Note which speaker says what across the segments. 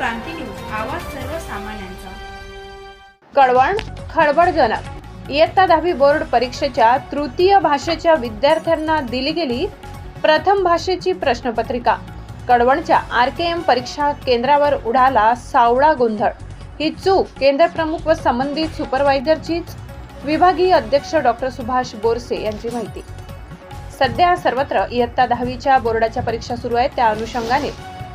Speaker 1: क्रांती news, आवाज सर्वसामान्यांचा।
Speaker 2: कळवण खळबळजनक। इयत्ता 10वी बोर्ड परीक्षेच्या तृतीय भाषेच्या विद्यार्थ्यांना दिली गेली प्रथम भाषेची प्रश्नपत्रिका। कळवणच्या RKM परीक्षा केंद्रावर उडाला सावळा गोंधळ। ही चूक केंद्र प्रमुख व संबंधित सुपरवायझरचीच, विभागीय अध्यक्ष डॉक्टर सुभाष बोरसे यांची माहिती। सध्या सर्वत्र इयत्ता 10वीच्या बोर्डाच्या परीक्षा सुरू आहेत। त्या अनुषंगाने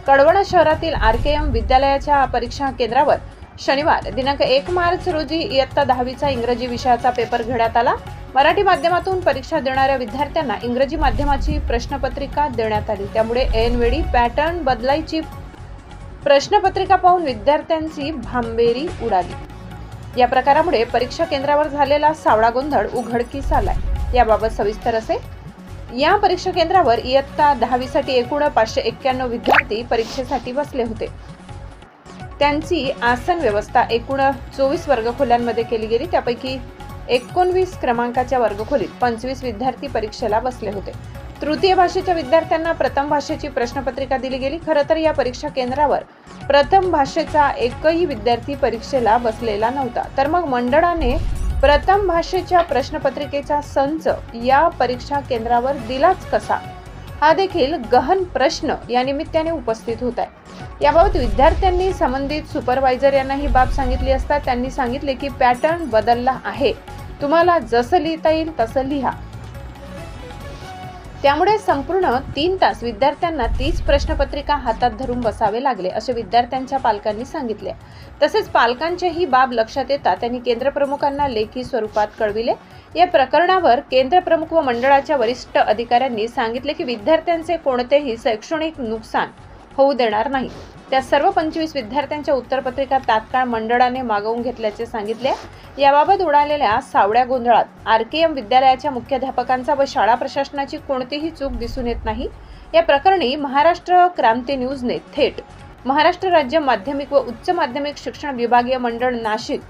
Speaker 2: कळवण शहरातील RKM विद्यालयाच्या परीक्षा केंद्रावर शनिवार दिनांक 1 मार्च रोजी इयत्ता 10वीचा इंग्रजी विषयाचा पेपर घेण्यात आला। मराठी माध्यमातून परीक्षा देणाऱ्या विद्यार्थ्यांना इंग्रजी माध्यमाची प्रश्नपत्रिका देण्यात आली। त्यामुळे ऐनवेळी पॅटर्न बदलायची प्रश्नपत्रिका पाहून विद्यार्थ्यांची भांबेरी उडाली। या प्रकारामुळे परीक्षा केंद्रावर झालेला सावळा गोंधळ उघडकीस आलाय। याबाबत सविस्तर असे, या परीक्षा केंद्रावर इयत्ता 10वी साठी एकूण 591 विद्यार्थी परीक्षेसाठी बसले होते। त्यांची आसन व्यवस्था एकूण 24 वर्गखोल्यांमध्ये केली गेली। त्यापैकी 19 क्रमांकाच्या वर्गखोलीत 25 विद्यार्थी परीक्षेला बसले होते। तृतीय भाषेच्या विद्यार्थ्यांना प्रथम भाषेची प्रश्नपत्रिका दिली गेली। खरं तर या परीक्षा केंद्रावर प्रथम भाषेचा एकही विद्यार्थी परीक्षेला बसलेला नव्हता। तर मग मंडळाने प्रथम भाषेच्या प्रश्नपत्रिकेचा संच या परीक्षा केंद्रावर दिलाच कसा, हा देखील गहन प्रश्न या निमित्ताने उपस्थित होत आहे। याबाबत विद्यार्थ्यांनी संबंधित सुपरवायझर यांना ही बाब सांगितली असता त्यांनी सांगितले की पॅटर्न बदलला आहे, तुम्हाला जसं लिहिता येईल तसं लिहा। त्यामुळे संपूर्ण 3 तास विद्यार्थ्यांना तीच प्रश्नपत्रिका हातात धरून बसावे लागले, असे विद्यार्थ्यांच्या पालकांनी सांगितले। तसेच पालकांची ही बाब लक्षात येता त्यांनी केंद्र प्रमुखांना लेखी स्वरूपात कळविले। या प्रकरणावर केंद्र प्रमुख व मंडळाच्या वरिष्ठ अधिकाऱ्यांनी सांगितले की विद्यार्थ्यांचे कोणतेही शैक्षणिक नुकसान होऊ देणार नाही। त्या सर्व 25 विद्यार्थ्यांच्या उत्तरपत्रिका तात्काळ मंडळाने मागवून घेतल्याचे सांगितले। याबाबत उडालेल्या सावळ्या गोंधळात RKM विद्यालयाच्या मुख्याध्यापकांचा व शाळा प्रशासनाची कोणतीही चूक दिसून येत नाही। या प्रकरणी महाराष्ट्र क्रांती न्यूजने थेट महाराष्ट्र राज्य माध्यमिक व उच्च माध्यमिक शिक्षण विभागीय मंडळ नाशिक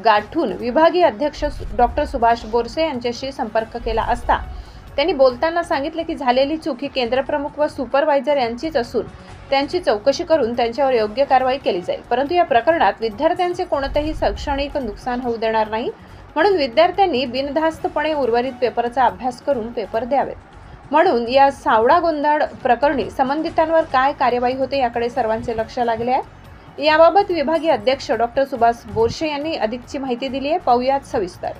Speaker 2: गाठून विभागीय अध्यक्ष डॉक्टर सुभाष बोरसे यांच्याशी संपर्क केला असता त्यांनी बोलताना सांगितले की झालेली चूक ही केंद्र प्रमुख व सुपरवायझर यांचीच असून त्यांची चौकशी करून त्यांच्यावर योग्य कारवाई केली जाईल। परंतु या प्रकरणात विद्यार्थ्यांचे कोणतेही शैक्षणिक नुकसान होऊ देणार नाही, म्हणून विद्यार्थ्यांनी बिनधास्तपणे उर्वरित पेपरचा अभ्यास करून पेपर द्यावेत। म्हणून या सावळा गोंधळ प्रकरणी संबंधितांवर काय कार्यवाही होते याकडे सर्वांचे लक्ष लागले आहे। याबाबत विभागीय अध्यक्ष डॉक्टर सुभाष बोरसे यांनी अधिकची माहिती दिली आहे, पाहूयात सविस्तर।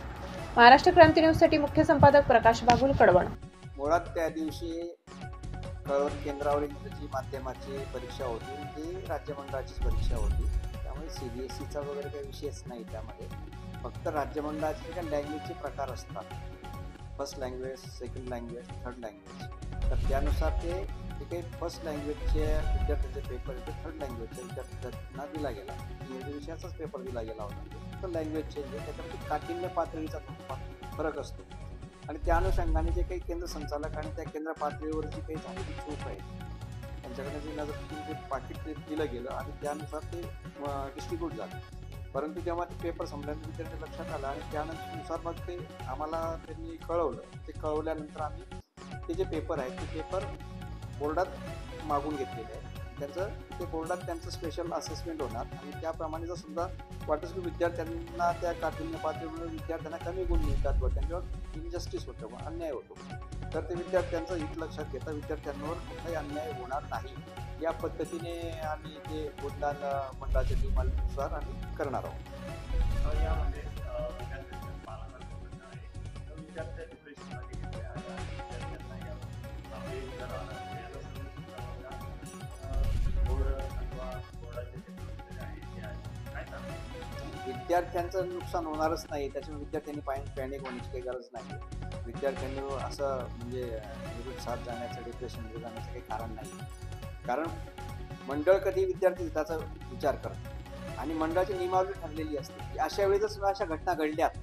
Speaker 2: महाराष्ट्र क्रांती न्यूज साठी मुख्य संपादक प्रकाश बागुल, कळवण।
Speaker 3: मुळात त्या दिवशी कळवण केंद्रावर इंग्रजी माध्यमाची परीक्षा होती, ती राज्य मंडळाची परीक्षा होती। त्यामुळे CBSEचा वगैरे काही विषयच नाही, त्यामध्ये फक्त राज्य मंडळाचे काही लँग्वेजचे प्रकार असतात, first language, second language, third language. तर त्यानुसार ते काही फर्स्ट लँग्वेजचे विद्यार्थ्यांचे पेपर आहे ते थर्ड लँग्वेजच्या विद्यार्थ्यांना दिला गेला। इंग्रजी विषयाचाच पेपर दिला गेला होता, तर लँग्वेज चेंज आहे, त्याच्यामध्ये काठिण्य पातळीचा फरक असतो। आणि त्या अनुषंगाने जे काही केंद्र संचालक आणि त्या केंद्र पातळीवरची काही झालेली चूक आहे त्यांच्याकडे जे नजर पाकिट दिलं गेलं आणि त्यानुसार ते डिस्ट्रीब्यूट झालं। परंतु जेव्हा ते पेपर संपल्यानंतर विद्यार्थी लक्षात आलं आणि त्यानुसार मग ते आम्हाला त्यांनी कळवलं। ते कळवल्यानंतर आम्ही ते जे पेपर आहेत ते पेपर बोर्डात मागून घेतलेले आहे। ते बोर्डात त्यांचं स्पेशल असेसमेंट होणार आणि त्याप्रमाणे जर सुद्धा वाटतं की विद्यार्थ्यांना त्या काठिण्य पातळीमुळे विद्यार्थ्यांना कमी गुण मिळतात व त्यांच्यावर इनजस्टिस होतं व अन्याय होतो, तर ते विद्यार्थ्यांचं हित लक्षात घेता विद्यार्थ्यांवर कुठलाही अन्याय होणार नाही या पद्धतीने आम्ही ते गुणदान मंडळाच्या नियमानुसार आम्ही करणार आहोत। विद्यार्थ्यांचं नुकसान होणारच नाही, त्याच्यामुळे विद्यार्थ्यांनी पॅनिक होण्याची काही गरज नाही। विद्यार्थ्यांनी असं म्हणजे निरुत्साहात जाण्याचं, डिप्रेशनमध्ये जाण्याचं काही कारण नाही। कारण मंडळ कधी विद्यार्थी हिताचा विचार करतं आणि मंडळाची नियमावली ठरलेली असते की अशा वेळी जर सुद्धा अशा घटना घडल्यात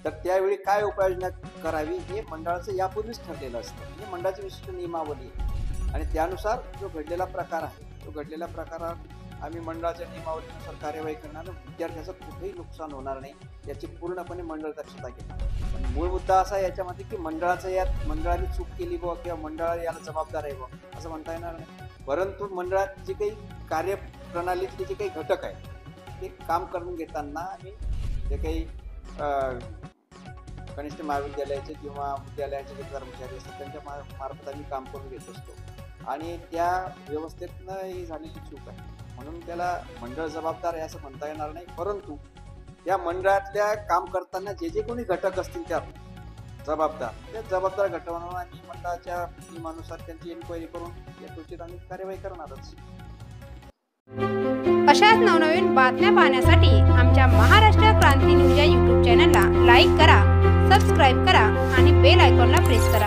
Speaker 3: तर त्यावेळी काय उपाययोजना करावी हे मंडळाचं यापूर्वीच ठरलेलं असतं। म्हणजे मंडळाची विशिष्ट नियमावली आहे आणि त्यानुसार जो घडलेला प्रकार आहे तो घडलेल्या प्रकारात आम्ही मंडळाच्या नियमावलीनुसार कार्यवाही करणार, विद्यार्थ्याचं कुठेही नुकसान होणार नाही याची पूर्णपणे मंडळ दक्षता घेणार। मूळ मुद्दा असा आहे याच्यामध्ये की मंडळाने चूक केली किंवा मंडळ याला जबाबदार आहे असं म्हणता येणार नाही, परंतु मंडळात जे काही कार्य प्रणालीतले जे काही घटक आहेत ते काम करून घेताना आम्ही जे काही कनिष्ठ महाविद्यालयाचे किंवा विद्यालयाचे जे कर्मचारी असतात त्यांच्या मार्फत आम्ही काम करून घेत असतो आणि त्या व्यवस्थेतनं ही झालेली चूक आहे. म्हणून त्याला मंडळ जबाबदार आहे असं म्हणता येणार नाही, परंतु या मंडळातल्या काम करताना जे जे कोणी घटक असतील त्यात जबाबदार, त्या जबाबदार घटकांवर आम्ही मंडळाच्या नियमानुसार त्यांची एन्क्वायरी करून यथोचित आम्ही कार्यवाही करणारच.
Speaker 4: अशाच नवनवीन बातम्या पाहण्यासाठी आमच्या महाराष्ट्र क्रांती न्यूज या यूट्यूब चॅनलला लाईक करा, सबस्क्राईब करा आणि बेल आयकॉनला प्रेस करा.